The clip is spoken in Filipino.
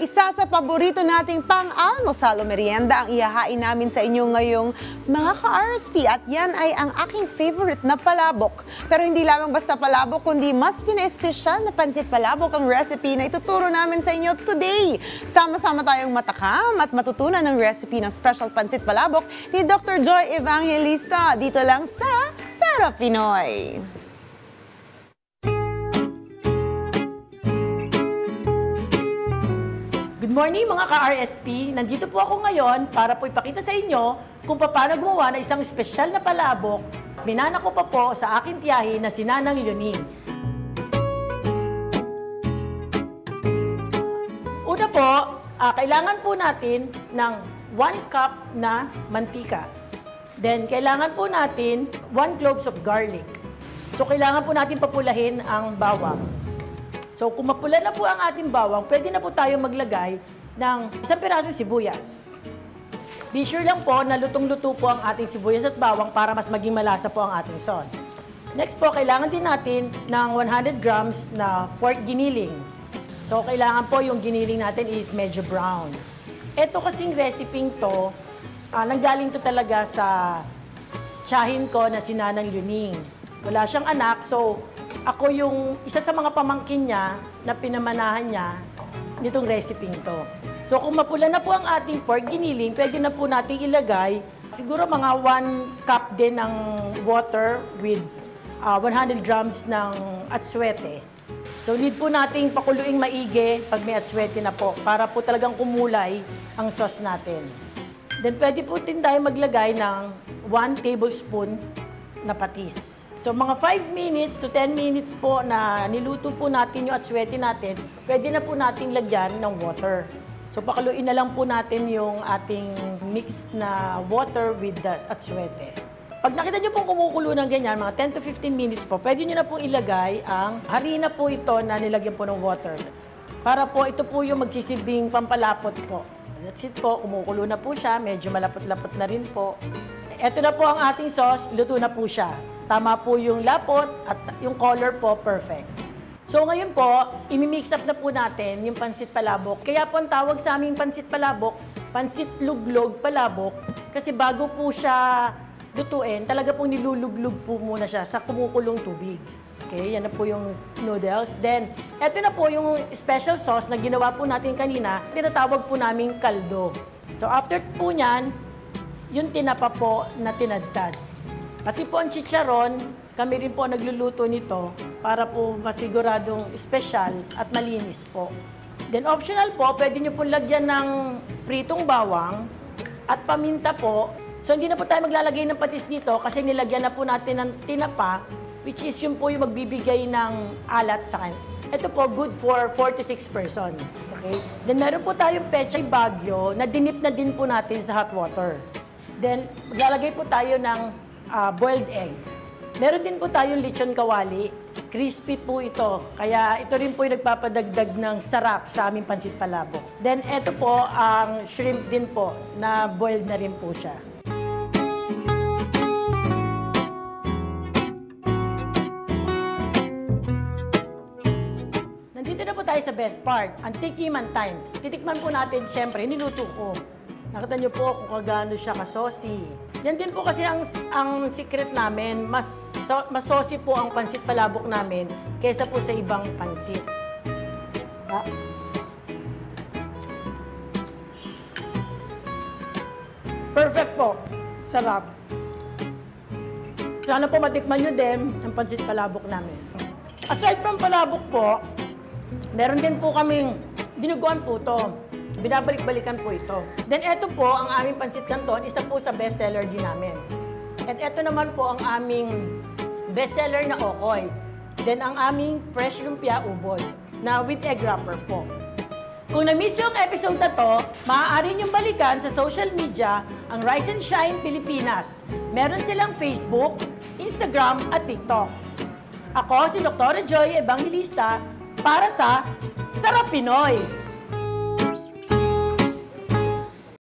Isa sa paborito nating pang-almusal o merienda ang ihahain namin sa inyo ngayong mga ka-RSP at yan ay ang aking favorite na palabok. Pero hindi lamang basta palabok, kundi mas pina-espesyal na pansit palabok ang recipe na ituturo namin sa inyo today. Sama-sama tayong matakam at matutunan ng recipe ng special pansit palabok ni Dr. Joy Evangelista dito lang sa Sarap Pinoy. Good morning mga ka-RSP! Nandito po ako ngayon para po ipakita sa inyo kung paano gumawa ng isang espesyal na palabok. Minana ko pa po sa aking tiyahin na si Nanang Leoning. Una po, kailangan po natin ng 1 cup na mantika. Then, kailangan po natin 1 cloves of garlic. So, kailangan po natin papulahin ang bawang. So, kung mapula na po ang ating bawang, pwede na po tayo maglagay ng 1 pirasong sibuyas. Be sure lang po na lutong-luto po ang ating sibuyas at bawang para mas maging malasa po ang ating sauce. Next po, kailangan din natin ng 100 grams na pork giniling. So, kailangan po yung giniling natin is medyo brown. Ito kasing recipe to, nanggaling to talaga sa tiyahin ko na si Nanang Leoning. Wala siyang anak, so ako yung isa sa mga pamangkin niya na pinamanahan niya nitong recipe to. So kung mapula na po ang ating pork giniling, pwede na po natin ilagay siguro mga 1 cup din ng water with 100 grams ng atsuete. So need po nating pakuluing maigi pag may atsuete na po para po talagang kumulay ang sauce natin. Then pwede po din tayo maglagay ng 1 tablespoon na patis. So, mga 5 minutes to 10 minutes po na niluto po natin yung atsuete natin, pwede na po natin lagyan ng water. So, pakaluin na lang po natin yung ating mixed na water with the atsuete. Pag nakita nyo pong kumukulo ng ganyan, mga 10 to 15 minutes po, pwede nyo na po ilagay ang harina po ito na nilagyan po ng water. Para po ito po yung magsisilbing pampalapot po. That's it po, kumukulo na po siya, medyo malapot-lapot na rin po. Ito na po ang ating sauce, luto na po siya. Tama po yung lapot at yung color po perfect. So ngayon po, imi-mix up na po natin yung pansit palabok. Kaya po ang tawag sa aming pansit palabok, pansit luglog palabok. Kasi bago po siya lutuin, talaga pong niluluglog po muna siya sa kumukulong tubig. Okay, yan na po yung noodles. Then, eto na po yung special sauce na ginawa po natin kanina, tinatawag po naming kaldo. So after po nyan, yung tinapa po na tinadtad. Pati po ang chicharon, kami rin po nagluluto nito para po masiguradong espesyal at malinis po. Then optional po, pwede nyo po lagyan ng pritong bawang at paminta po. So hindi na po tayo maglalagay ng patis dito kasi nilagyan na po natin ng tinapa, which is yun po yung magbibigay ng alat sa kanya. Ito po, good for 4 to 6 person. Okay? Then meron po tayong pechay bagyo na dinip na din po natin sa hot water. Then maglalagay po tayo ng boiled egg. Meron din po tayong lechon kawali. Crispy po ito. Kaya ito rin po yung nagpapadagdag ng sarap sa aming pansit palabok. Then ito po ang shrimp din po na boiled na rin po siya. Nandito na po tayo sa best part, ang tikiman time. Titikman po natin, syempre, niluto ko. Nakita niyo po kung kagaano siya ka-saucy. Yan din po kasi ang secret namin, mas saucy po ang pansit palabok namin kaysa po sa ibang pansit. Ha? Perfect po. Sarap. Sana po matikman nyo din ang pansit palabok namin. Aside from palabok po, meron din po kaming dinuguan po to. Binabalik-balikan po ito. Then ito po, ang aming pansit canton, isa po sa bestseller din namin. At ito naman po ang aming bestseller na okoy. Then ang aming fresh lumpia uboy na with egg wrapper po. Kung na-miss yung episode na to, maaari niyong balikan sa social media ang Rise and Shine Pilipinas. Meron silang Facebook, Instagram at TikTok. Ako si Dr. Joy Evangelista para sa Sarap Pinoy.